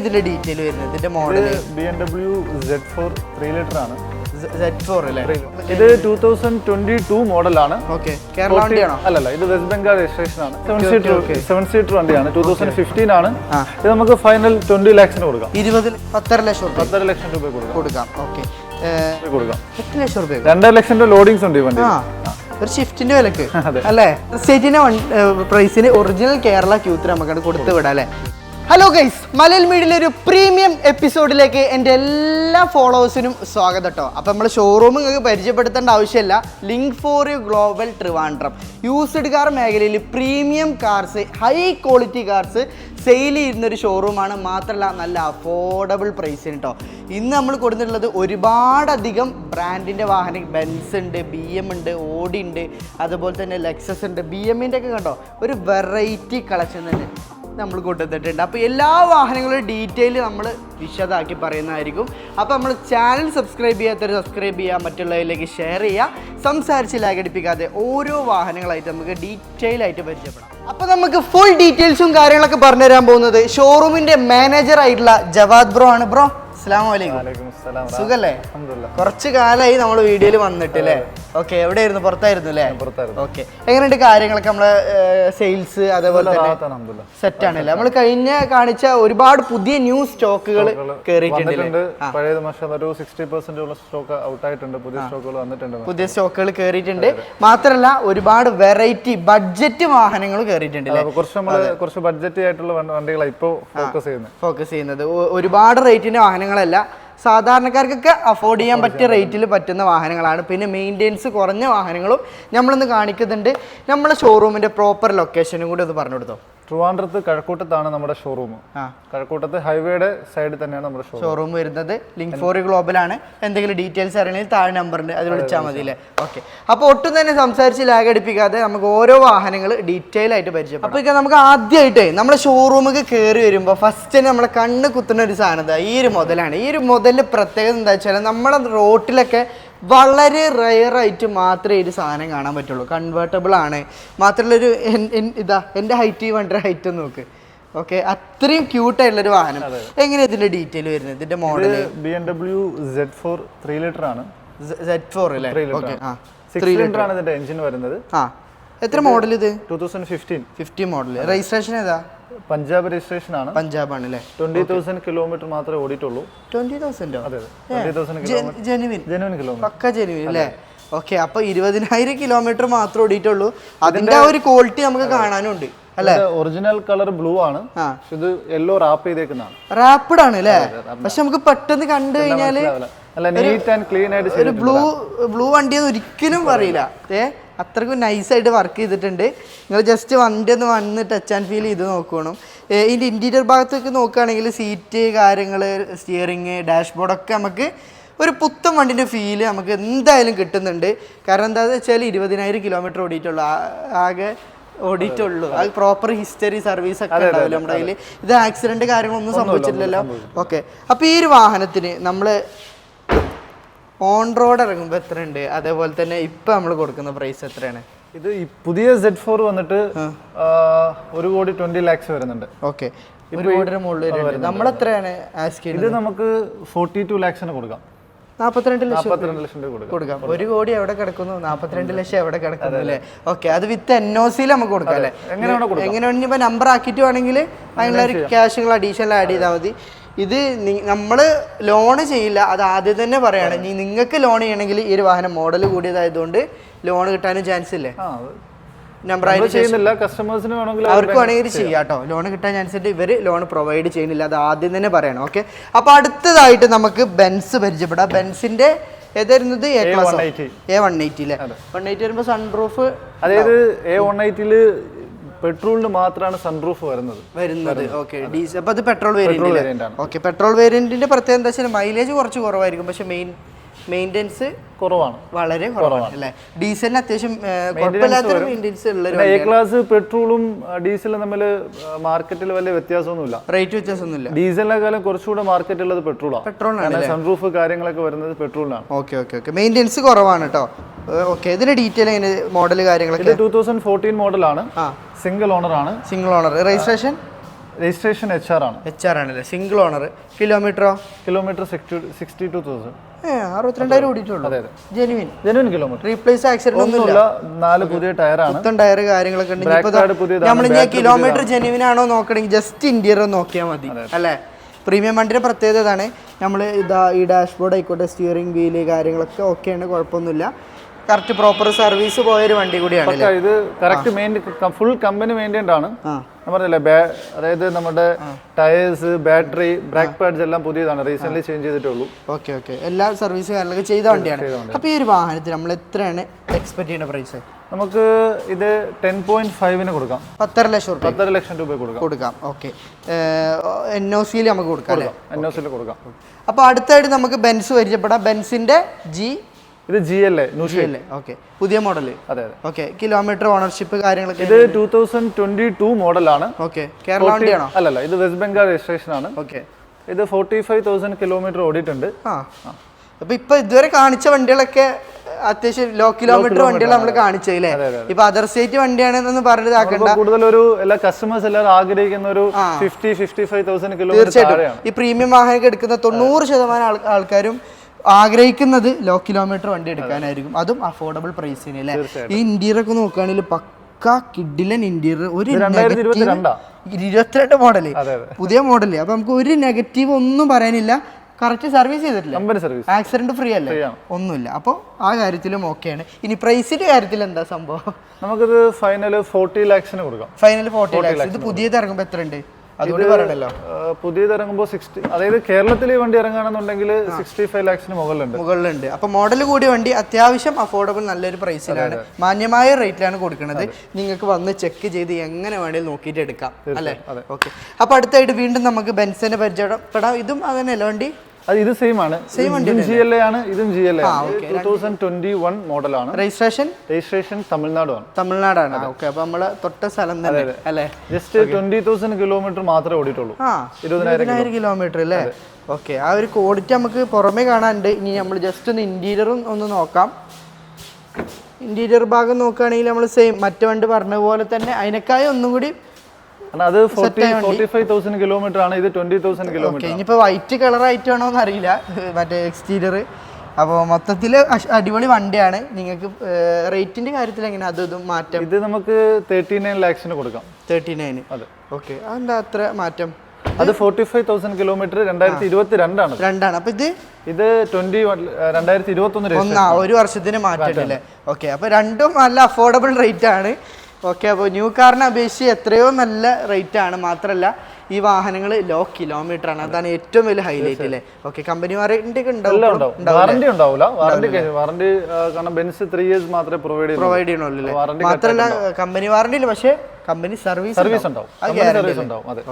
ഇതിന്റെ ഡീറ്റെയിൽ വരുന്നത് ഇതിന്റെ മോഡൽ BMW Z4 3 ലിറ്റർ ആണ്. Z4 അല്ലേ? ഇത് 2022 മോഡലാണ്. ഓക്കേ, കേരള വണ്ടിയാണോ? അല്ലല്ല, ഇത് വെസ്റ്റ് ബംഗാൾ രജിസ്ട്രേഷൻ ആണ്. 7 സീറ്റർ വണ്ടിയാണ്. 2015 ആണ്. ഇത് നമുക്ക് ഫൈനൽ 20 lakhs കൊടുക്കാം. 10.5 ലക്ഷം രൂപ. 10.5 ലക്ഷം രൂപ കൊടുക്കാം. ഓക്കേ, കൊടുക്കാം. 8 ലക്ഷം രൂപ. 2.5 ലക്ഷം ലോഡിങ്സ് ഉണ്ട് ഈ വണ്ടി. ഒരു ഷിഫ്റ്റിന്റെ വിലക്ക് അല്ലേ? സ്റ്റേറ്റിന്റെ പ്രൈസിന് ഒറിജിനൽ കേരള Q3 നമുക്ക് കൊടുത്തു വിടാം അല്ലേ? ഹലോ ഗൈസ്, മലയാള മീഡിയയിലെ ഒരു പ്രീമിയം എപ്പിസോഡിലേക്ക് എൻ്റെ എല്ലാ ഫോളോവേഴ്സിനും സ്വാഗതം കേട്ടോ. അപ്പോൾ നമ്മൾ ഷോറൂം നിങ്ങൾക്ക് പരിചയപ്പെടുത്തേണ്ട ആവശ്യമില്ല. Link for you global Trivandrum used car മേഖലയിൽ premium cars, high quality cars sale ചെയ്യുന്നൊരു ഷോറൂമാണ്. മാത്രമല്ല നല്ല അഫോർഡബിൾ പ്രൈസിന് കേട്ടോ. ഇന്ന് നമ്മൾ കൊടുത്തിട്ടുള്ളത് ഒരുപാടധികം ബ്രാൻഡിൻ്റെ വാഹനം, ബെൻസ് ഉണ്ട്, BM ഉണ്ട്, ഓഡി ഉണ്ട്, അതുപോലെ തന്നെ ലെക്സസ് ഉണ്ട്. BM-ൻ്റെ ഒക്കെ കണ്ടോ ഒരു വെറൈറ്റി കളക്ഷൻ തന്നെ നമ്മൾ കൊണ്ടുവന്നിട്ടുണ്ട്. അപ്പോൾ എല്ലാ വാഹനങ്ങളുടെ ഡീറ്റെയിൽ നമ്മൾ വിശദമാക്കി പറയുന്നതായിരിക്കും. അപ്പോൾ നമ്മൾ ചാനൽ സബ്സ്ക്രൈബ് ചെയ്യാത്തവർ സബ്സ്ക്രൈബ് ചെയ്യുക, മറ്റുള്ളവരിലേക്ക് ഷെയർ ചെയ്യുക, സംസാരിച്ച് ലാഗടിപ്പിക്കാതെ ഓരോ വാഹനങ്ങളായിട്ട് നമുക്ക് ഡീറ്റെയിൽ ആയിട്ട് പരിചയപ്പെടാം. അപ്പോൾ നമുക്ക് ഫുൾ ഡീറ്റെയിൽസും കാര്യങ്ങളൊക്കെ പറഞ്ഞുതരാൻ പോകുന്നത് ഷോറൂമിൻ്റെ മാനേജർ ആയിട്ടുള്ള ജവാദ് ബ്രോ ആണ്. ബ്രോ അസ്സലാമലൈക്കും. സുഖല്ലേ? കുറച്ച് കാലമായി നമ്മൾ വീഡിയോയിൽ വന്നിട്ട് അല്ലേ? ഓക്കെ, എവിടെയായിരുന്നു? പുറത്തായിരുന്നു അല്ലേ? ഓക്കെ, എങ്ങനെയുണ്ട് കാര്യങ്ങളൊക്കെ? നമ്മളെ സെയിൽസ് അതേപോലെ തന്നെ സെറ്റ് ആണല്ലേ? നമ്മൾ കഴിഞ്ഞ കാണിച്ച ഒരുപാട് പുതിയ ന്യൂ സ്റ്റോക്കുകൾ കയറിയിട്ടുണ്ട്. പുതിയ സ്റ്റോക്കുകൾ കയറിയിട്ടുണ്ട്. മാത്രമല്ല ഒരുപാട് വെറൈറ്റി ബഡ്ജറ്റ് വാഹനങ്ങൾ കയറിയിട്ടുണ്ട്. കുറച്ച് ബഡ്ജറ്റ് ആയിട്ടുള്ള വണ്ടികളാണ് ഇപ്പോൾ ഫോക്കസ് ചെയ്യുന്നത്. ഒരുപാട് റേറ്റിന്റെ വാഹനങ്ങളല്ല, സാധാരണക്കാർക്കൊക്കെ അഫോർഡ് ചെയ്യാൻ പറ്റിയ റേറ്റിൽ പറ്റുന്ന വാഹനങ്ങളാണ്. പിന്നെ മെയിൻ്റെനൻസ് കുറഞ്ഞ വാഹനങ്ങളും നമ്മളിന്ന് കാണിക്കുന്നുണ്ട്. നമ്മളെ ഷോറൂമിൻ്റെ പ്രോപ്പർ ലൊക്കേഷനും കൂടി ഒന്ന് പറഞ്ഞു കൊടുത്തോ. ട്രിവാൻഡ്രത്ത് കഴക്കൂട്ടത്താണ് നമ്മുടെ ഷോറൂം. കഴക്കൂട്ടത്ത് ഹൈവേയുടെ സൈഡിൽ തന്നെയാണ് നമ്മുടെ ഷോറൂം വരുന്നത്. ലിങ്ക് ഫോർ ഗ്ലോബലാണ്. എന്തെങ്കിലും ഡീറ്റെയിൽസ് അറിയണമെങ്കിൽ താഴെ നമ്പറുണ്ട്, അത് വിളിച്ചാൽ മതി അല്ലേ? ഓക്കെ, അപ്പോൾ ഒട്ടും തന്നെ സംസാരിച്ച് ലാഗ് അടിപ്പിക്കാതെ നമുക്ക് ഓരോ വാഹനങ്ങൾ ഡീറ്റെയിൽ ആയിട്ട് പരിചയം. അപ്പോൾ ഇപ്പം നമുക്ക് ആദ്യമായിട്ട് നമ്മുടെ ഷോറൂമിൽ കയറി വരുമ്പോൾ ഫസ്റ്റ് നമ്മളെ കണ്ണ് കുത്തുന്ന ഒരു സാധനം ഈ ഒരു മുതലാണ്. ഈ ഒരു മുതലിൻ്റെ പ്രത്യേകത എന്താ വെച്ചാൽ നമ്മുടെ റോട്ടിലൊക്കെ വളരെ റെയറായിട്ട് മാത്രമേ ഒരു സാധനം കാണാൻ പറ്റുള്ളൂ. കൺവേർട്ടബിൾ ആണ്. മാത്രമല്ലൊരു എൻ്റെ ഹൈറ്റ് വണ്ടിയുടെ ഹൈറ്റ് നോക്ക്. ഓക്കെ, അത്രയും ക്യൂട്ടായിട്ടുള്ളൊരു വാഹനം. എങ്ങനെയാണ് ഇതിൻ്റെ ഡീറ്റെയിൽ വരുന്നത്? ഇതിൻ്റെ മോഡൽ BMW Z4 3 ലിറ്റർ ആണ്. Z4 അല്ലേ? ഓക്കെ, 3 ലിറ്റർ ആണ് ഇതിൻ്റെ എഞ്ചിൻ വരുന്നത്. എത്ര മോഡൽ ഇത്? 2015 മോഡൽ. രജിസ്ട്രേഷൻ ഏതാ? പഞ്ചാബ് രജിസ്ട്രേഷൻ ആണ്. പഞ്ചാബ് ആണ് അല്ലേ? 20,000 കിലോമീറ്റർ മാത്രമേ ഓടിയിട്ടുള്ളൂ. 20,000? അതെ, 20,000 ജെനുവിൻ കിലോമീറ്റർ. പക്ക ജെനുവിൻ അല്ലേ? ഓക്കെ, അപ്പൊ 20,000 കിലോമീറ്റർ മാത്രം ഓടിയിട്ടുള്ളൂ. അതിന്റെ ആ ഒരു ക്വാളിറ്റി നമുക്ക് കാണാനുണ്ട് അല്ലേ? ഒറിജിനൽ കളർ ബ്ലൂ ആണ്. ഇത് യെല്ലോ റാപ്പ് ചെയ്തേക്കുന്നതാണ്. റാപ്പിഡ് ആണ് അല്ലേ? പക്ഷെ നമുക്ക് പെട്ടെന്ന് കണ്ടു കഴിഞ്ഞാല് ഒരു ബ്ലൂ വണ്ടിയെന്ന് ഒരിക്കലും പറയില്ല. അത്രക്കും നൈസായിട്ട് വർക്ക് ചെയ്തിട്ടുണ്ട്. നിങ്ങൾ ജസ്റ്റ് വണ്ടി ഒന്ന് വന്ന് ടച്ച് ആൻഡ് ഫീൽ ചെയ്ത് നോക്കണം. ഇതിൻ്റെ ഇൻറ്റീരിയർ ഭാഗത്തൊക്കെ നോക്കുകയാണെങ്കിൽ സീറ്റ് കാര്യങ്ങൾ, സ്റ്റിയറിങ്, ഡാഷ്ബോർഡൊക്കെ നമുക്ക് ഒരു പുത്തൻ വണ്ടിൻ്റെ ഫീല് നമുക്ക് എന്തായാലും കിട്ടുന്നുണ്ട്. കാരണം എന്താണെന്ന് വെച്ചാൽ 20,000 കിലോമീറ്റർ ഓടിയിട്ടുള്ളൂ, ആകെ ഓടിയിട്ടുള്ളൂ. അത് പ്രോപ്പർ ഹിസ്റ്ററി സർവീസ് ഒക്കെ ഉണ്ടാവില്ല നമ്മുടെ കയ്യിൽ. ഇത് ആക്സിഡൻറ്റ് കാര്യങ്ങളൊന്നും സംഭവിച്ചിട്ടില്ലല്ലോ. ഓക്കെ, അപ്പോൾ ഈ ഒരു വാഹനത്തിന് നമ്മൾ ഓൺ റോഡ് ഇറങ്ങുമ്പോൾ എത്രയുണ്ട്, അതേപോലെ തന്നെ ഇപ്പം നമ്മൾ കൊടുക്കുന്ന പ്രൈസ് എത്രയാണ്? ഇത് പുതിയ Z4 വന്നിട്ട് 1,20,00,000 വരുന്നുണ്ട്. ഓക്കെ, 1,00,00,000 മുകളിൽ നമ്മളെത്രയാണ് ആസ്ക് ചെയ്യുന്നത്? ഇത് നമുക്ക് 42 lakhs കൊടുക്കാം. 42 ലക്ഷം കൊടുക്കാം. 1 കോടി എവിടെ കിടക്കുന്നു? 42 ലക്ഷം എവിടെ കിടക്കുന്നു അല്ലേ? ഓക്കെ, അത് വിത്ത് NOC നമുക്ക് കൊടുക്കാം അല്ലേ? എങ്ങനെയാണെങ്കിൽ ഇപ്പം നമ്പർ ആക്കിയിട്ട് വേണമെങ്കിൽ അതിനുള്ള ഒരു ക്യാഷുകൾ അഡീഷണൽ ആഡ് ചെയ്താൽ മതി. ഇത് നമ്മൾ ലോണ് ചെയ്യില്ല, അത് ആദ്യം തന്നെ പറയാണ്. നിങ്ങൾക്ക് ലോൺ ചെയ്യണമെങ്കിൽ ഈ ഒരു വാഹനം മോഡൽ കൂടിയതായതുകൊണ്ട് ലോൺ കിട്ടാനും ചാൻസ് ഇല്ലേ? നമ്പർ കസ്റ്റമേഴ്സിന് അവർക്ക് വേണമെങ്കിൽ ചെയ്യാം കേട്ടോ. ലോൺ കിട്ടാൻ ചാൻസ് ഉണ്ട്. ഇവർ ലോൺ പ്രൊവൈഡ് ചെയ്യുന്നില്ല, അത് ആദ്യം തന്നെ പറയണം. ഓക്കെ, അപ്പോൾ അടുത്തതായിട്ട് നമുക്ക് ബെൻസ് പരിചയപ്പെടാം. ബെൻസിന്റെ ഏതായിരുന്നത്? A180 അല്ലേ? 180 വരുമ്പോൾ സൺറൂഫ്, അതായത് A180 പെട്രോളിന് മാത്രമാണ് സൺറൂഫ് വരുന്നത്. Okay, diesel. അപ്പോൾ അത് പെട്രോൾ വേരിയന്റ്. ഓക്കെ, പെട്രോൾ വേരിയന്റിന്റെ പ്രത്യേകത എന്താ വെച്ചാൽ മൈലേജ് കുറച്ച് കുറവായിരിക്കും, പക്ഷെ മെയിൻ്റെനൻസ് കുറവാണ്, വളരെ കുറവാണ് അല്ലേ? ഡീസലിന് അത്യാവശ്യം കുഴപ്പമില്ലാത്തൊരു മെയിൻ്റെനൻസ് ഉള്ള എ ക്ലാസ് പെട്രോളും ഡീസലും തമ്മിൽ മാർക്കറ്റിൽ വലിയ വ്യത്യാസമൊന്നുമില്ല, റേറ്റ് വ്യത്യാസമൊന്നുമില്ല. ഡീസലിനെക്കാളും കുറച്ചുകൂടെ മാർക്കറ്റ് ഉള്ളത് പെട്രോളാണ്. സൺറൂഫ് കാര്യങ്ങളൊക്കെ വരുന്നത് പെട്രോളിനാണ്. ഓക്കെ, മെയിൻ്റെനൻസ് കുറവാണ് കേട്ടോ. ഓക്കെ, ഇതിന്റെ ഡീറ്റെയിൽ എങ്ങനെ, മോഡൽ കാര്യങ്ങളൊക്കെ? 2014 മോഡലാണ്. സിംഗിൾ ഓണർ ആണ്. രജിസ്ട്രേഷൻ രജിസ്ട്രേഷൻ HR ആണ്. HR ആണല്ലേ, സിംഗിൾ ഓണർ. കിലോമീറ്ററോ? കിലോമീറ്റർ 62,000. 62,000 ഓടിയിട്ടുള്ളൂ. Genuine kilometre. റീപ്ലേസ് ആക്സിഡന്റ് ഒന്നുമില്ല. 4 പുതിയ ടയറാണ്. പുത്തൻ ടയർ കാര്യങ്ങളൊക്കെ ഉണ്ട്. നമ്മൾ ഇനി കിലോമീറ്റർ ജെനുവിൻ ആണോ നോക്കണമെങ്കിൽ ജസ്റ്റ് ഇന്റീരിയർ നോക്കിയാൽ മതി അല്ലേ. പ്രീമിയം വണ്ടിയുടെ പ്രത്യേകത ഇതാണ്. നമ്മൾ ഇതാ ഈ ഡാഷ്ബോർഡ് ആയിക്കോട്ടെ, സ്റ്റിയറിംഗ് വീല് കാര്യങ്ങളൊക്കെ ഓക്കെയാണ്, കുഴപ്പമൊന്നുമില്ല. കറക്റ്റ് പ്രോപ്പർ സർവീസ് പോയൊരു വണ്ടി കൂടിയാണ്. ഇത് കറക്റ്റ് ഫുൾ കമ്പനി മെയിൻറ്റൈൻഡ് ആണ്. ഞാൻ പറഞ്ഞില്ലേ, അതായത് നമ്മുടെ ടയേഴ്സ്, ബാറ്ററി, ബ്രേക്ക് പാഡ്സ് എല്ലാം പുതിയതാണ്, റീസെന്റ് ചേഞ്ച് ചെയ്തിട്ടുള്ളൂ. ഓക്കെ ഓക്കെ, എല്ലാ സർവീസ് കാര്യങ്ങളൊക്കെ ചെയ്ത വണ്ടിയാണ്. അപ്പോൾ ഈ ഒരു വാഹനത്തിന് നമ്മൾ എത്രയാണ് എക്സ്പെക്ട് ചെയ്യുന്ന പ്രൈസ്? നമുക്ക് ഇത് 10.5 കൊടുക്കാം. 10.5 ലക്ഷം രൂപ കൊടുക്കാം. ഓക്കെ, NOC നമുക്ക് കൊടുക്കാം അല്ലേ? NOC കൊടുക്കാം. അപ്പോൾ അടുത്തായിട്ട് നമുക്ക് ബെൻസ് പരിചയപ്പെടാം. ബെൻസിന്റെ ഇത് GLA. ഓക്കെ, പുതിയ മോഡൽ. അതെ. ഓക്കെ, കിലോമീറ്റർ ഓണർഷിപ്പ് കാര്യങ്ങളൊക്കെ. ഇത് 2022 മോഡലാണ്. ഓക്കെ, കേരള വണ്ടിയാണോ? അല്ലല്ല, ഇത് വെസ്റ്റ് ബംഗാൾ രജിസ്ട്രേഷൻ ആണ്. ഓക്കെ, ഇത് 45,000 കിലോമീറ്റർ ഓടിയിട്ടുണ്ട്. അപ്പൊ ഇപ്പൊ ഇതുവരെ കാണിച്ച വണ്ടികളൊക്കെ അത്യാവശ്യം ലോ കിലോമീറ്റർ വണ്ടികൾ നമ്മൾ കാണിച്ചല്ലേ. ഇപ്പൊ അതർ സ്റ്റേറ്റ് വണ്ടിയാണെന്ന് പറഞ്ഞിതാക്കണ്ട. കൂടുതൽ എല്ലാ കസ്റ്റമേഴ്സ് എല്ലാവരും ആഗ്രഹിക്കുന്ന ഒരു 55,000 കിലോമീറ്റർ. തീർച്ചയായിട്ടും ഈ പ്രീമിയം വാഹനം എടുക്കുന്ന 90% ആൾക്കാരും ആഗ്രഹിക്കുന്നത് ലോ കിലോമീറ്റർ വണ്ടി എടുക്കാനായിരിക്കും, അതും അഫോർഡബിൾ പ്രൈസിന് അല്ലേ. ഈ ഇന്റീരിയർ ഒക്കെ നോക്കുകയാണെങ്കിൽ പക്ക കിഡിലൻ ഇന്റീരിയർ. ഒരു 22 മോഡല്, പുതിയ മോഡല്. അപ്പൊ നമുക്ക് ഒരു നെഗറ്റീവ് ഒന്നും പറയാനില്ല. കറക്റ്റ് സർവീസ് ചെയ്തിട്ടില്ല, ആക്സിഡന്റ് ഫ്രീ അല്ലേ, ഒന്നുമില്ല. അപ്പോൾ ആ കാര്യത്തിലും ഓക്കെയാണ്. ഇനി പ്രൈസിന്റെ കാര്യത്തിൽ എന്താ സംഭവം? നമുക്കിത് ഫൈനൽ 40 lakhs കൊടുക്കാം. Final 40 lakhs. ഇത് പുതിയത് ഇറങ്ങുമ്പോൾ എത്ര ഉണ്ട് അതുകൊണ്ട് പറയണല്ലോ. പുതിയത് ഇറങ്ങുമ്പോൾ 60, അതായത് കേരളത്തിൽ ഈ വണ്ടി ഇറങ്ങുകയാണെന്നുണ്ടെങ്കിൽ 65 lakhs മുകളിലുണ്ട്. അപ്പൊ മോഡൽ കൂടിയ വണ്ടി അത്യാവശ്യം അഫോർഡബിൾ നല്ലൊരു പ്രൈസിലാണ്, മാന്യമായ റേറ്റിലാണ് കൊടുക്കുന്നത്. നിങ്ങൾക്ക് വന്ന് ചെക്ക് ചെയ്ത് എങ്ങനെ വേണമെങ്കിലും നോക്കിയിട്ട് എടുക്കാം അല്ലേ. ഓക്കെ, അപ്പൊ അടുത്തായിട്ട് വീണ്ടും നമുക്ക് ബെൻസിനെ പരിചയപ്പെടാം. ഇതും അതന്നെയല്ലേ വണ്ടി? ഇത് സെയിം ആണ്. GLA ആണ്, ഇതും GLA ആണ്. 2021 മോഡലാണ്. രജിസ്ട്രേഷൻ തമിഴ്നാടാണ്. ഓക്കെ, അപ്പൊ നമ്മളെ തൊട്ട സ്ഥലം തന്നെ അല്ലേ. ജസ്റ്റ് 20,000 കിലോമീറ്റർ മാത്രമേ ഓടിയിട്ടുള്ളൂ. 20,000 കിലോമീറ്റർ അല്ലേ. ഓക്കെ, ആ ഒരു ക്വാളിറ്റി നമുക്ക് പുറമേ കാണാനുണ്ട്. ഇനി നമ്മൾ ജസ്റ്റ് ഒന്ന് ഇന്റീരിയറും ഒന്ന് നോക്കാം. ഇന്റീരിയർ ഭാഗം നോക്കുകയാണെങ്കിൽ നമ്മൾ സെയിം മറ്റു വണ്ടി പറഞ്ഞ പോലെ തന്നെ അതിനേക്കായി ഒന്നും കൂടി അത് 45,000 കിലോമീറ്റർ ആണ്. ഇത് 20,000 കിലോമീറ്റർ. ഇനിയിപ്പോ വൈറ്റ് കളർ ആയിട്ടാണോ എന്ന് അറിയില്ല മറ്റേ എക്സ്റ്റീരിയർ. അപ്പോൾ മൊത്തത്തിൽ അടിപൊളി വണ്ടിയാണ്. നിങ്ങൾക്ക് റേറ്റിന്റെ കാര്യത്തിൽ എങ്ങനെ അതും മാറ്റം? ഇത് നമുക്ക് 39 lakhs കൊടുക്കാം. 39. അതെ. ഓക്കെ, അതെന്താ അത്ര മാറ്റം? അത് 45,000 കിലോമീറ്റർ 2022 ആണ്. അപ്പൊ ഇത് 2021 ഒരു വർഷത്തിന് മാറ്റമില്ലേ. ഓക്കെ, അപ്പൊ രണ്ടും നല്ല അഫോർഡബിൾ റേറ്റ് ആണ്. ഓക്കെ, അപ്പോൾ ന്യൂ കാറിനെ അപേക്ഷിച്ച് എത്രയോ നല്ല റേറ്റ് ആണ്. മാത്രമല്ല ഈ വാഹനങ്ങൾ ലോ കിലോമീറ്റർ ആണ്, അതാണ് ഏറ്റവും വലിയ ഹൈലൈറ്റ് അല്ലേ. ഓക്കെ, കമ്പനി വാറണ്ടി ഒക്കെ വാറണ്ടി ഉണ്ടാവില്ല. വാറണ്ടി കാരണം ബെൻസ് 3 years മാത്രമേ പ്രൊവൈഡ് ചെയ്യണുള്ളൂ. മാത്രമല്ല കമ്പനി വാറണ്ടി ഇല്ല, പക്ഷേ കമ്പനി സർവീസ് ഉണ്ടാവും.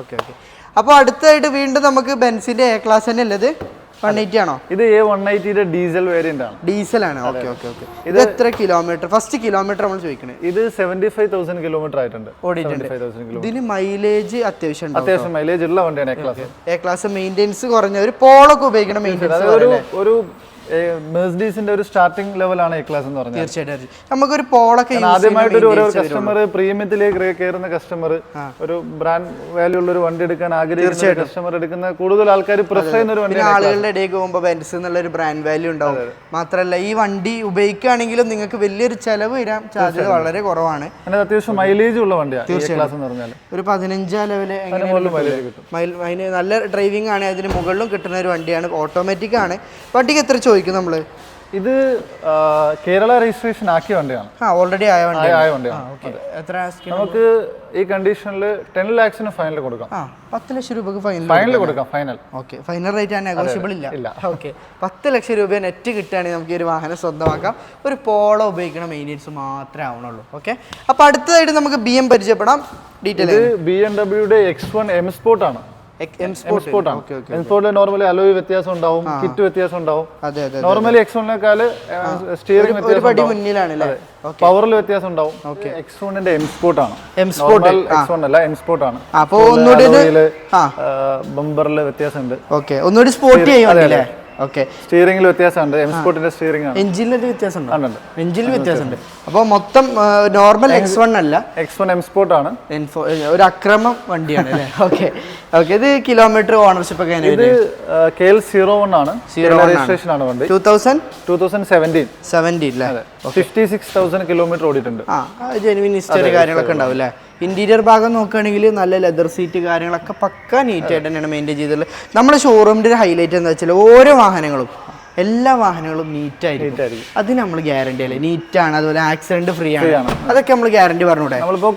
ഓക്കെ ഓക്കെ, അപ്പോൾ അടുത്തായിട്ട് വീണ്ടും നമുക്ക് ബെൻസിന്റെ A ക്ലാസ് തന്നെ ഉള്ളത് 180 ആണോ? ഇത് A180 ഡീസൽ വേരിയന്റ് ആണ്. ഡീസൽ ആണ്. Okay okay okay. ഇത് എത്ര കിലോമീറ്റർ? ഫസ്റ്റ് കിലോമീറ്റർ നമ്മൾ ചോദിക്കണേ. ഇത് 75,000 കിലോമീറ്റർ ആയിട്ടുണ്ട്. ഇതിന് മൈലേജ് അത്യാവശ്യം മൈലേജ് ഉള്ള വണ്ടിയാണ് A ക്ലാസ്. മെയിൻ്റെനൻസ് കുറഞ്ഞ ഒരു പോളൊക്കെ ഉപയോഗിക്കണം മെയിൻ്റെനൻസ്. ഒരു മെഴ്സിഡീസിന്റെ ഒരു സ്റ്റാർട്ടിംഗ് ലെവലാണ് A ക്ലാസ് എന്ന് പറഞ്ഞാൽ. തീർച്ചയായിട്ടും നമുക്കൊരു പോളൊക്കെ ആദ്യമായിട്ട് ഒരു കസ്റ്റമർ പ്രീമിയത്തിലേക്ക് കയറുന്ന കസ്റ്റമർ, ഒരു ബ്രാൻഡ് വാല്യൂ ഉള്ള ഒരു വണ്ടി എടുക്കാൻ ആഗ്രഹിക്കുന്ന കസ്റ്റമർ എടുക്കുന്ന കൂടുതൽ ആൾക്കാർ പ്രിഫർ ചെയ്യുന്ന ഒരു വണ്ടി. ആളുകളുടെ ഇടയിൽ പോകുമ്പോൾ ബെൻസ് എന്നുള്ള ഒരു ബ്രാൻഡ് വാല്യൂ ഉണ്ടാവും. മാത്രമല്ല ഈ വണ്ടി ഉപയോഗിക്കുകയാണെങ്കിലും നിങ്ങൾക്ക് വലിയൊരു ചെലവ് വരാൻ സാധ്യത വളരെ കുറവാണ്. അത്യാവശ്യം മൈലേജ് ഉള്ള വണ്ടിയാണ് A ക്ലാസ് എന്ന് പറഞ്ഞാൽ. ഒരു 15 ലെവല് അതിന് നല്ല ഡ്രൈവിംഗ് ആണ്. അതിന് മുകളിലും കിട്ടുന്ന ഒരു വണ്ടിയാണ്. ഓട്ടോമാറ്റിക് ആണ്. വണ്ടിക്ക് എത്ര ചോദിക്കും നമ്മള്? ഇത് കേരള രജിസ്ട്രേഷൻ ആക്കിയ വണ്ടിയാണ്. ഓൾറെഡി ആയ വണ്ടിയാണ്. നമുക്ക് ഈ കണ്ടീഷനിൽ 10 lakhs ഫൈനൽ കൊടുക്കാം. 10 ലക്ഷം രൂപക്ക് ഫൈനൽ കൊടുക്കാം. ഓക്കെ, ഫൈനൽ റേറ്റ് ആണ്, നെഗോഷ്യബിൾ ഇല്ല. ഓക്കെ, 10 ലക്ഷം രൂപ നെറ്റ് കിട്ടുകയാണെങ്കിൽ നമുക്ക് ഈ ഒരു വാഹനം സ്വന്തമാക്കാം. ഒരു പോളോ ഉപയോഗിക്കണ മെയിൻ്റെനൻസ് മാത്രമേ ആവണുള്ളൂ. ഓക്കെ, അപ്പോൾ അടുത്തതായിട്ട് നമുക്ക് BM പരിചയപ്പെടാം. Detail BMW X1 M Sport ആണ്. നോർമലി അലോയ് വ്യത്യാസം ഉണ്ടാവും, കിറ്റ് വ്യത്യാസം ഉണ്ടാവും. നോർമലി X1നേക്കാൾ സ്റ്റിയറിംഗ് പവറിൽ വ്യത്യാസം ഉണ്ടാവും. X1ന്റെ M Sport ആണ്. X1 അല്ല, M Sport ആണ്. അപ്പോൾ ഒന്നുകൂടി ബമ്പറിൽ വ്യത്യാസമുണ്ട്. ഒന്നുകൂടി സ്പോർട്ടി ഓക്കെ. സ്റ്റിയറിംഗിൽ വ്യത്യാസമുണ്ട്, എം സ്പോർട്ടിന്റെ സ്റ്റിയറിംഗ് ആണ്. എഞ്ചിനിൽ വ്യത്യാസമുണ്ടോ? എഞ്ചിനിൽ വ്യത്യാസമുണ്ട്. അപ്പോൾ മൊത്തം നോർമൽ X1 അല്ല, X1 എം സ്പോർട്ട് ആണ്. ഒരു അക്രമം വണ്ടിയാണ് അല്ലേ? Okay okay. ഇത് കിലോമീറ്റർ ഓണർഷിപ്പ് ഒക്കെ ഇത് KL 01 ആണ്, രജിസ്ട്രേഷൻ ആണ് വണ്ടി. 2017 അല്ലേ? 56,000 കിലോമീറ്റർ ഓടിയിട്ടുണ്ട്. ജെനുവിൻ ഹിസ്റ്ററി കാര്യങ്ങളൊക്കെ ഉണ്ടാവും അല്ലേ? ഇന്റീരിയർ ഭാഗം നോക്കുകയാണെങ്കിൽ നല്ല ലെതർ സീറ്റ് കാര്യങ്ങളൊക്കെ പക്ക നീറ്റ് ആയിട്ട് തന്നെയാണ് മെയിൻറ്റെയിൻ ചെയ്തിട്ടുള്ളത്. നമ്മുടെ ഷോറൂമിൻ്റെ ഒരു ഹൈലൈറ്റ് എന്താ വെച്ചാൽ ഓരോ വാഹനങ്ങളും എല്ലാ വാഹനങ്ങളും നീറ്റായിരിക്കും. അത് നമ്മൾ ഗ്യാരണ്ടി അല്ലേ? നീറ്റാണ്, അതുപോലെ ആക്സിഡന്റ് ഫ്രീ ആണ്, അതൊക്കെ നമ്മൾ ഗ്യാരണ്ടി പറഞ്ഞൂടെ? നമ്മളിപ്പോൾ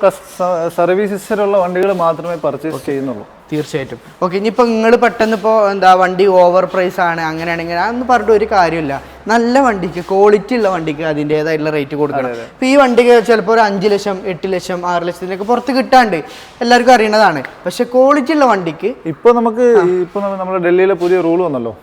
സർവീസ് ഹിസ്റ്ററിയുള്ള വണ്ടികൾ മാത്രമേ പർച്ചേസ് ചെയ്യുന്നുള്ളൂ. തീർച്ചയായിട്ടും. ഓക്കെ. ഇനിയിപ്പോൾ നിങ്ങൾ പെട്ടെന്ന് ഇപ്പോൾ എന്താ വണ്ടി ഓവർ പ്രൈസ് ആണ് അങ്ങനെയാണെങ്കിൽ അതൊന്നും പറഞ്ഞിട്ട് ഒരു കാര്യമില്ല. നല്ല വണ്ടിക്ക്, ക്വാളിറ്റി ഉള്ള വണ്ടിക്ക് അതിൻ്റെതായിട്ടുള്ള റേറ്റ് കൊടുക്കണം. ഇപ്പോൾ ഈ വണ്ടിക്ക് ചിലപ്പോൾ ഒരു 5 ലക്ഷം 8 ലക്ഷം 6 ലക്ഷത്തിനൊക്കെ പുറത്ത് കിട്ടാണ്ട് എല്ലാവർക്കും അറിയണതാണ്. പക്ഷെ ക്വാളിറ്റി ഉള്ള വണ്ടിക്ക് ഇപ്പോൾ നമുക്ക് നമ്മുടെ ഡൽഹിയിലെ പുതിയ റൂൾ വന്നല്ലോ.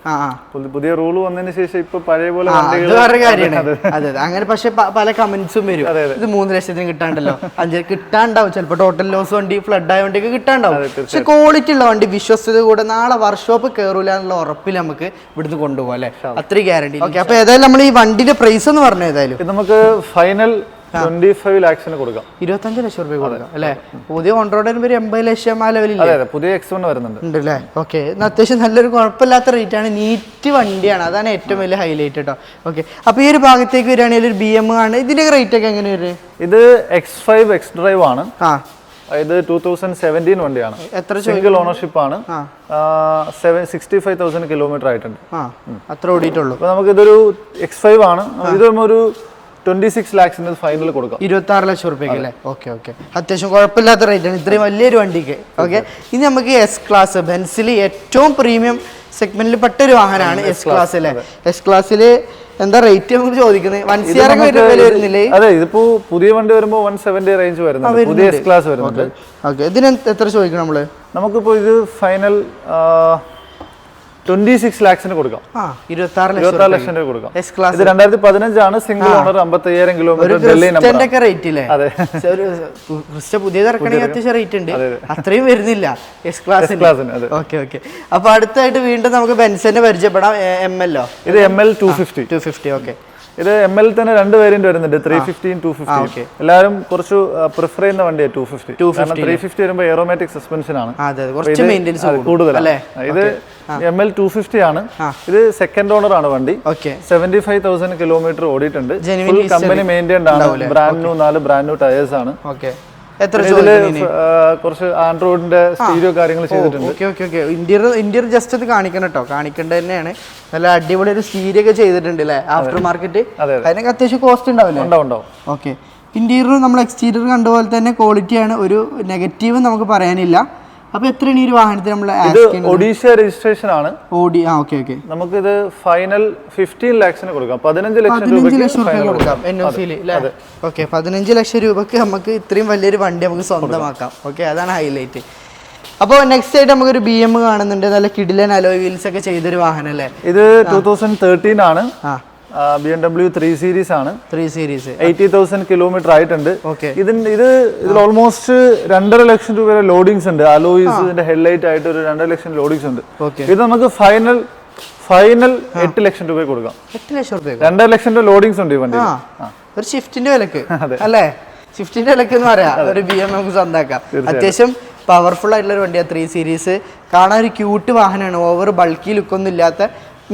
പുതിയ റൂൾ വന്നതിന് ശേഷം ഇപ്പൊ പഴയ പോലെ വേറെ കാര്യമാണ്. അതെ അങ്ങനെ. പക്ഷെ പല കമന്റ്സും വരും, ഇത് 3 ലക്ഷത്തിന് കിട്ടാണ്ടല്ലോ, 5 കിട്ടാണ്ടാവും. ചിലപ്പോൾ ടോട്ടൽ ലോസ് വണ്ടി, ഫ്ലഡ് ആയ വണ്ടിക്ക് കിട്ടാണ്ടാവും. പക്ഷെ ക്വാളിറ്റി ഉള്ള വണ്ടി വിശ്വസ്തത കൂടെ നാളെ വർക്ക്ഷോപ്പ് കയറൂല എന്നുള്ള ഉറപ്പിൽ നമുക്ക് ഇവിടുന്ന് കൊണ്ടുപോകാം അല്ലെ? അത്രയും ഗ്യാരണ്ടി. അപ്പൊ ഏതായാലും നമ്മൾ ഈ വണ്ടിന്റെ പ്രൈസ് എന്ന് പറഞ്ഞ ഏതായാലും നമുക്ക് ഫൈനൽ 25 lakhs കൊടുക്കാം. 25 ലക്ഷം രൂപ കൊടുക്കാം അല്ലെ? പുതിയ ഓൺറോഡിന് ഒരു 80 ലക്ഷം ആ ലെവലിൽ പുതിയ X1 വരുന്നുണ്ട് അല്ലേ? ഓക്കെ. അത്യാവശ്യം നല്ലൊരു കുഴപ്പമില്ലാത്ത റേറ്റ് ആണ്, നീറ്റ് വണ്ടിയാണ്, അതാണ് ഏറ്റവും വലിയ ഹൈലൈറ്റ് കേട്ടോ. ഓക്കെ. അപ്പൊ ഈ ഒരു ഭാഗത്തേക്ക് വരികയാണെങ്കിൽ ഒരു BM ആണ്. ഇതിന്റെ റേറ്റ് ഒക്കെ എങ്ങനെ വരും? ഇത് X5 X Drive ആണ്. ഇത് 2017 വണ്ടിയാണ്. എത്ര സിംഗിൾ ഓണർഷിപ്പ് ആണ്. 65,000 കിലോമീറ്റർ ആയിട്ടുണ്ട്. അത്ര ഓടിയിട്ടുള്ളൂ. അപ്പൊ നമുക്ക് ഇതൊരു X5 ആണ്. ഇത് ഒരു 26 lakhs ഫൈനൽ കൊടുക്കാം. 26 ലക്ഷം റുപ്യക്ക് അല്ലേ? Okay okay. അത്യാവശ്യം കുഴപ്പമില്ലാത്ത റേറ്റ് ആണ് ഇത്രയും വലിയൊരു വണ്ടിക്ക്. ഓക്കെ. ഇനി നമുക്ക് S ക്ലാസ്, ബെൻസിൽ ഏറ്റവും പ്രീമിയം സെഗ്മെന്റിൽ പെട്ട ഒരു വാഹനമാണ് S ക്ലാസ് അല്ലേ? S ക്ലാസ്സിൽ എന്താ റേറ്റ് നമുക്ക് ചോദിക്കുന്നത്? 1CR വരുന്നില്ലേ? അതെ, ഇതിപ്പോ പുതിയ വണ്ടി വരുമ്പോൾ 170 റേഞ്ച് വരുന്നുണ്ട്, പുതിയ S ക്ലാസ് വരുന്നുണ്ട്. ഓക്കെ. ഇതിന് എത്ര ചോദിക്കണം നമ്മള്? നമുക്കിപ്പോ ഇത് ഫൈനൽ 26 lakhs കൊടുക്കാം. 26 ലക്ഷം രൂപ കൊടുക്കാം. ഇത് 2015 ആണ്, single owner, 55,000 kilometre, Delhi number. Rate അല്ലേ? പുതിയത് ഇറക്കണമെങ്കിൽ അത്യാവശ്യം റേറ്റ് ഉണ്ട്, അത്രയും വരുന്നില്ല S ക്ലാസ്. Okay okay. അപ്പൊ അടുത്തായിട്ട് വീണ്ടും നമുക്ക് ബെൻസിനെ പരിചയപ്പെടാം. ML ഇത് ML 250. ഓക്കെ. ഇത് ML തന്നെ 2 വേരിയന്റ് വരുന്നുണ്ട്, 350 250. എല്ലാവരും കുറച്ച് പ്രിഫർ ചെയ്യുന്ന വണ്ടിയാണ് 250. 350 വരുമ്പോൾ എയറോമാറ്റിക് സസ്പെൻഷൻ ആണ്, കൂടുതലാണ്. ഇത് ML 250 ആണ്. ഇത് സെക്കൻഡ് ഓണർ ആണ് വണ്ടി. 75,000 കിലോമീറ്റർ ഓടിയിട്ടുണ്ട്. ഫുൾ കമ്പനി മെയിൻറ്റൈൻഡ് ആണ്. Brand new 4 brand new tyres ആണ്. കുറച്ച് ആൻഡ്രോയിഡിന്റെ സ്റ്റീരിയോ കാര്യങ്ങൾ ചെയ്തിട്ടുണ്ട്. ഇന്റീരിയർ ജസ്റ്റ് അത് കാണിക്കണം കേട്ടോ, കാണിക്കേണ്ടത് തന്നെയാണ്. നല്ല അടിപൊളി ഒരു സ്റ്റീരിയോ ഒക്കെ ചെയ്തിട്ടുണ്ട് അല്ലേ? ആഫ്റ്റർ മാർക്കറ്റ് അതിനൊക്കെ അത്യാവശ്യം കോസ്റ്റ് ഉണ്ടാവില്ലേ? ഉണ്ടാവും. ഓക്കെ. ഇന്റീരിയർ നമ്മൾ എക്സ്റ്റീരിയർ കണ്ട പോലെ തന്നെ ക്വാളിറ്റിയാണ്, ഒരു നെഗറ്റീവ് നമുക്ക് പറയാനില്ല. അപ്പൊ എത്രയാണ് ഈ ഒരു വാഹനത്തിന് നമ്മൾ? ഒഡീഷ രജിസ്ട്രേഷൻ ആണ്. നമുക്ക് ഇത് ഫൈനൽ 15 lakhs കൊടുക്കാം. 15 ലക്ഷം രൂപ കൊടുക്കാം NOC-ൽ. ഓക്കെ. 15 ലക്ഷം രൂപക്ക് നമുക്ക് ഇത്രയും വലിയൊരു വണ്ടി നമുക്ക് സ്വന്തമാക്കാം. ഓക്കെ, അതാണ് ഹൈലൈറ്റ്. അപ്പോൾ നെക്സ്റ്റ് ആയിട്ട് നമുക്കൊരു BM കാണുന്നുണ്ട്, നല്ല കിഡിലൻ അലോയ് വീൽസ് ഒക്കെ ചെയ്തൊരു വാഹനം അല്ലേ? ഇത് 2013 ആണ്. BMW 3 Series ആണ്. 3 Series 80,000 കിലോമീറ്റർ ആയിട്ടുണ്ട്. ഇതിൽ ഓൾമോസ്റ്റ് 2.5 ലക്ഷം രൂപ ലോഡിങ്സ് ഉണ്ട്. അലോയ്സ്, ഇതിന്റെ ഹെഡ്ലൈറ്റ് ആയിട്ട് ഒരു 2.5 ലക്ഷം ലോഡിങ്സ് ഉണ്ട്. ഇത് നമുക്ക് ഫൈനൽ 8 ലക്ഷം രൂപ കൊടുക്കാം. 8 ലക്ഷം രൂപ 2.5 ലക്ഷം രൂപ ലോഡിങ്സ് ഉണ്ട് ഈ വണ്ടി. ഒരു ഷിഫ്റ്റിന്റെ വിലക്ക് അല്ലേ? ഷിഫ്റ്റിന്റെ വിലക്ക് എന്ന് പറയാം ഒരു BM നമുക്ക് സ്വന്തമാക്കാം. അത്യാവശ്യം പവർഫുൾ ആയിട്ടുള്ള ഒരു വണ്ടിയാണ് 3 Series. കാണാൻ ഒരു ക്യൂട്ട് വാഹനമാണ്, ഓവർ ബൾക്കി ലുക്കൊന്നും ഇല്ലാത്ത,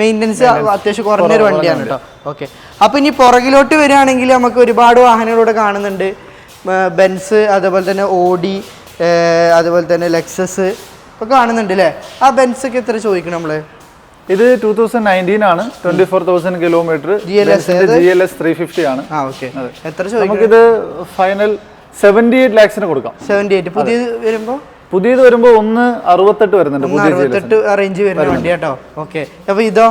മെയിൻ്റനൻസ് അത്യാവശ്യം കുറഞ്ഞൊരു വണ്ടിയാണ് കേട്ടോ. ഓക്കെ. അപ്പോൾ ഇനി പുറകിലോട്ട് വരികയാണെങ്കിൽ നമുക്ക് ഒരുപാട് വാഹനങ്ങളിവിടെ കാണുന്നുണ്ട്. ബെൻസ്, അതുപോലെ തന്നെ ഓഡി, അതുപോലെ തന്നെ ലെക്സസ് ഒക്കെ കാണുന്നുണ്ട് അല്ലേ? ആ ബെൻസൊക്കെ എത്ര ചോദിക്കണം നമ്മള്? ഇത് 2019 ആണ്, 24,000 കിലോമീറ്റർ, GLS 350 ആണ്. എത്ര ചോദിക്കും? നമുക്കിത് ഫൈനൽ 78 lakhs കൊടുക്കാം. 78. പുതിയത് വരുമ്പോൾ 1.68 വരുന്നുണ്ട്. 1.68 റേഞ്ച് വരുന്ന വണ്ടി കേട്ടോ. ഓക്കെ. അപ്പൊ ഇതോ?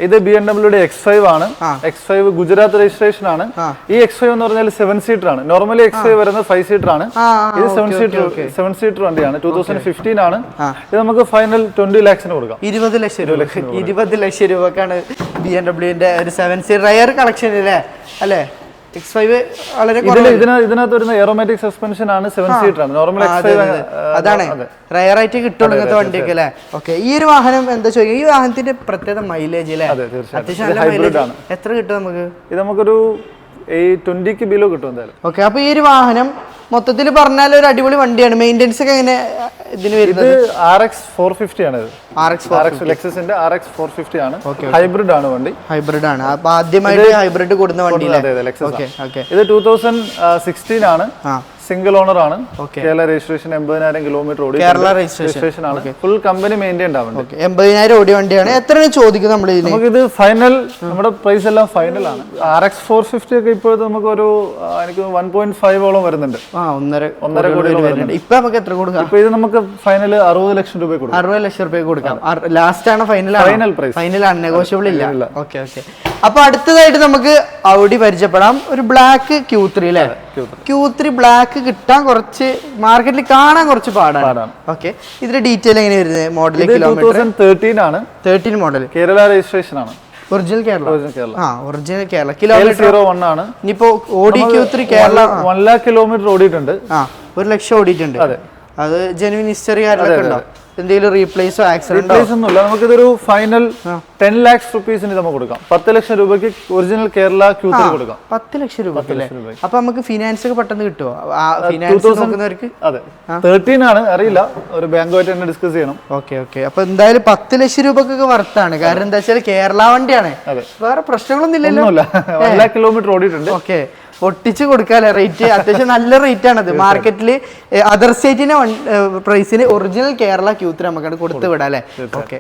ഇത് BMW X5 ആണ്. X5 ഗുജറാത്ത് രജിസ്ട്രേഷൻ ആണ്. ഈ X5 എന്ന് പറഞ്ഞാൽ 7 സീറ്റർ ആണ്. നോർമലി X5 വരുന്നത് 5 സീറ്റർ ആണ്. ഇത് 7 സീറ്റർ വണ്ടിയാണ്. 2015 ആണ്. ഇത് നമുക്ക് ഫൈനൽ 20 lakhs കൊടുക്കാം. 20 ലക്ഷം രൂപക്കാണ് BMWന്റെ ഒരു 7 സീറ്റർ റയർ കളക്ഷൻ അല്ലേ? X5 വളരെ ഇതിനകത്ത് വരുന്ന എയറോമാറ്റിക് സസ്പെൻഷൻ ആണ് 7 സീറ്റർ ആണ്. നോർമൽ അതാണ് റയർ ആയിട്ട് കിട്ടുള്ളൂ ഇങ്ങനത്തെ വണ്ടിയൊക്കെ അല്ലേ. ഓക്കെ, ഈ ഒരു വാഹനം എന്താ ചോദിക്കുക, ഈ വാഹനത്തിന്റെ പ്രത്യേക മൈലേജ് അല്ലേ? അത്യാവശ്യം നല്ല മൈലേജ്. എത്ര കിട്ടും നമുക്ക്? ഇത് നമുക്കൊരു 20 ബിലോ കിട്ടും എന്തായാലും. ഓക്കെ, അപ്പൊ ഈ ഒരു വാഹനം മൊത്തത്തിൽ പറഞ്ഞാൽ ഒരു അടിപൊളി വണ്ടിയാണ്. മെയിൻ്റെനൻസ് ഒക്കെ എങ്ങനെ ഇതിന് വരുന്നത്? RX 450 ആണ് ഇത്. ലെക്സസിന്റെ RX 450 ആണ്. ഹൈബ്രിഡ് ആണ് വണ്ടി. ഹൈബ്രിഡ് ആണ്. അപ്പൊ ആദ്യമായിട്ട് ഹൈബ്രിഡ് കൊടുക്കുന്ന വണ്ടി. ഇത് 2016 ആണ്. സിംഗിൾ ഓണർ ആണ്. കേരള രജിസ്ട്രേഷൻ 80,000 കിലോമീറ്റർ ഓടി. കേരള രജിസ്ട്രേഷൻ ആണ്. ഫുൾ കമ്പനി മെയിൻറ്റൈൻഡ് ആണ്. 80,000 ഓടിയ വണ്ടിയാണ്. എത്രയാണ് ചോദിക്കുന്നത് നമ്മൾ ഇതിന്? നമുക്കിത് ഫൈനൽ, നമ്മുടെ പ്രൈസ് എല്ലാം ഫൈനൽ ആണ്. RX 450 ഒക്കെ ഇപ്പോഴത്തെ നമുക്ക് ഒരു എനിക്ക് 1.5 വരുന്നുണ്ട്. 1.5 കോടി വരുന്നുണ്ട്. ഇപ്പൊ നമുക്ക് എത്ര കൊടുക്കാം? ഇപ്പൊ ഇത് നമുക്ക് ഫൈനൽ 60 ലക്ഷം രൂപ കൊടുക്കാം. 60 ലക്ഷം രൂപ കൊടുക്കാം. ലാസ്റ്റ് ആണ് ഫൈനൽ പ്രൈസ്. ഫൈനലാണ്, നെഗോഷ്യബിൾ ഇല്ല. Okay okay. അപ്പൊ അടുത്തതായിട്ട് നമുക്ക് ഔഡി പരിചയപ്പെടാം. ഒരു ബ്ലാക്ക് Q3 അല്ലേ? Q3 ബ്ലാക്ക് കിട്ടാൻ കുറച്ച് മാർക്കറ്റിൽ കാണാൻ കുറച്ച് പാടാണ്. ഓക്കെ, ഇതിന്റെ ഡീറ്റെയിൽ എങ്ങനെ വരുന്നത്? മോഡൽ 2013 ആണ്. 13 മോഡൽ. കേരള രജിസ്ട്രേഷൻ ആണ്. Original Kerala. Original Kerala. Kilometre 01 ആണ്. ഇനിയിപ്പോ ഓടി Q3 കേരള 1 lakh കിലോമീറ്റർ ഓടിയിട്ടുണ്ട്. 1 ലക്ഷം ഓടിയിട്ടുണ്ട്. അത് ജെനുവിൻ ഹിസ്റ്ററി കാര്യങ്ങളൊക്കെ ഉണ്ടോ? എന്തെങ്കിലും റീപ്ലേസോ ആക്സിഡന്റോ? ഒന്നുമില്ല. നമുക്കിതൊരു ഫൈനൽ 10 lakhs rupees നമുക്ക് കൊടുക്കാം. 10 ലക്ഷം രൂപയ്ക്ക് ഒറിജിനൽ കേരള Q3 കൊടുക്കാം. 10 ലക്ഷം രൂപ. അപ്പൊ നമുക്ക് ഫിനാൻസ് ഒക്കെ പെട്ടെന്ന് കിട്ടുമോ? ഫിനാൻസ് നോക്കുന്നവർക്ക്? അതെ, 13 ആണ്. അറിയില്ല, ഒരു ബാങ്കുമായിട്ട് തന്നെ ഡിസ്കസ് ചെയ്യണം. Okay okay. അപ്പൊ എന്തായാലും 10 ലക്ഷം രൂപക്കൊക്കെ വർത്താണ്. കാരണം എന്താ വെച്ചാൽ കേരള വണ്ടിയാണ്. വേറെ പ്രശ്നങ്ങളൊന്നും ഇല്ലല്ലോ. 1 lakh കിലോമീറ്റർ ഓടിയിട്ടുണ്ട്. ഓക്കെ, ഒട്ടിച്ച് കൊടുക്കാല്ലേ റേറ്റ്? അത്യാവശ്യം നല്ല റേറ്റ് ആണത് മാർക്കറ്റിൽ. അതർ സ്റ്റേറ്റിന്റെ പ്രൈസിന് ഒറിജിനൽ കേരള Q3 നമുക്ക് കൊടുത്തു വിടാം അല്ലേ? ഓക്കെ.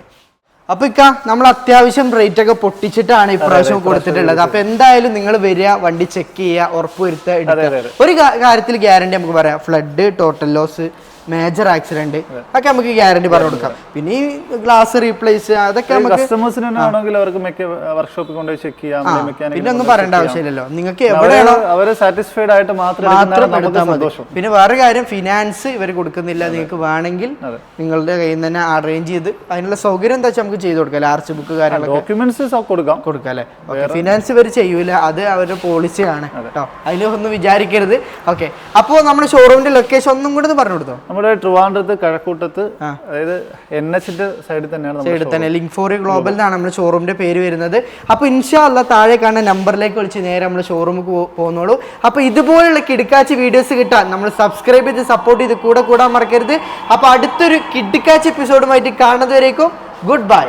അപ്പൊ നമ്മൾ അത്യാവശ്യം റേറ്റ് ഒക്കെ പൊട്ടിച്ചിട്ടാണ് ഇപ്രാവശ്യം കൊടുത്തിട്ടുള്ളത്. അപ്പൊ എന്തായാലും നിങ്ങൾ വരിക, വണ്ടി ചെക്ക് ചെയ്യുക, ഉറപ്പുവരുത്തുക. ഒരു കാര്യത്തിൽ ഗ്യാരണ്ടി നമുക്ക് പറയാം, flood, total loss, major accident ഒക്കെ നമുക്ക് ഗ്യാരണ്ടി പറഞ്ഞു കൊടുക്കാം. പിന്നെ ഈ ഗ്ലാസ് റീപ്ലേസ് അതൊക്കെ നമുക്ക് വർക്ക്ഷോപ്പിൽ കൊണ്ടുപോയി ചെക്ക് ചെയ്യാം. പിന്നെ ഒന്നും പറയേണ്ട ആവശ്യമില്ലല്ലോ. നിങ്ങൾക്ക് എവിടെയാണോ അവരെ സാറ്റിസ്ഫൈഡ് ആയിട്ട് മാത്രം എടുത്താൽ മതി. പിന്നെ വേറെ കാര്യം, ഫിനാൻസ് ഇവർ കൊടുക്കുന്നില്ല. നിങ്ങൾക്ക് വേണമെങ്കിൽ നിങ്ങളുടെ കയ്യിൽ നിന്ന് തന്നെ അറേഞ്ച് ചെയ്ത് അതിനുള്ള സൗകര്യം എന്താ വെച്ചാൽ നമുക്ക് ചെയ്ത് കൊടുക്കാം. ആർച്ച് ബുക്ക് കാര്യങ്ങളൊക്കെ ഡോക്യുമെന്റ്സ് കൊടുക്കാം അല്ലേ? ഫിനാൻസ് ഇവർ ചെയ്യൂല, അത് അവരുടെ പോളിസിയാണ് കേട്ടോ. അതിലൊന്നും വിചാരിക്കരുത്. ഓക്കെ, അപ്പോൾ നമ്മുടെ ഷോറൂമിന്റെ ലൊക്കേഷൻ ഒന്നും കൂടെ പറഞ്ഞു കൊടുത്തോ? നമ്മുടെ ട്രിവാൻഡ്രത്ത് കഴക്കൂട്ടത്ത്, അതായത് NH സൈഡിൽ തന്നെ ലിങ്ക് ഫോർ ഗ്ലോബൽ എന്നാണ് നമ്മുടെ ഷോറൂമിന്റെ പേര് വരുന്നത്. അപ്പൊ ഇൻഷാ അല്ലാ താഴെ കാണുന്ന നമ്പറിലേക്ക് വിളിച്ച് നേരെ നമ്മൾ ഷോറൂമിൽ പോകുന്നോളൂ. അപ്പൊ ഇതുപോലുള്ള കിടുക്കാച്ചി വീഡിയോസ് കിട്ടാൻ നമ്മൾ സബ്സ്ക്രൈബ് ചെയ്ത് സപ്പോർട്ട് ചെയ്ത് കൂടാൻ മറക്കരുത്. അപ്പൊ അടുത്തൊരു കിടുക്കാച്ചി എപ്പിസോഡുമായിട്ട് കാണുന്നതുവരേക്കും ഗുഡ് ബൈ.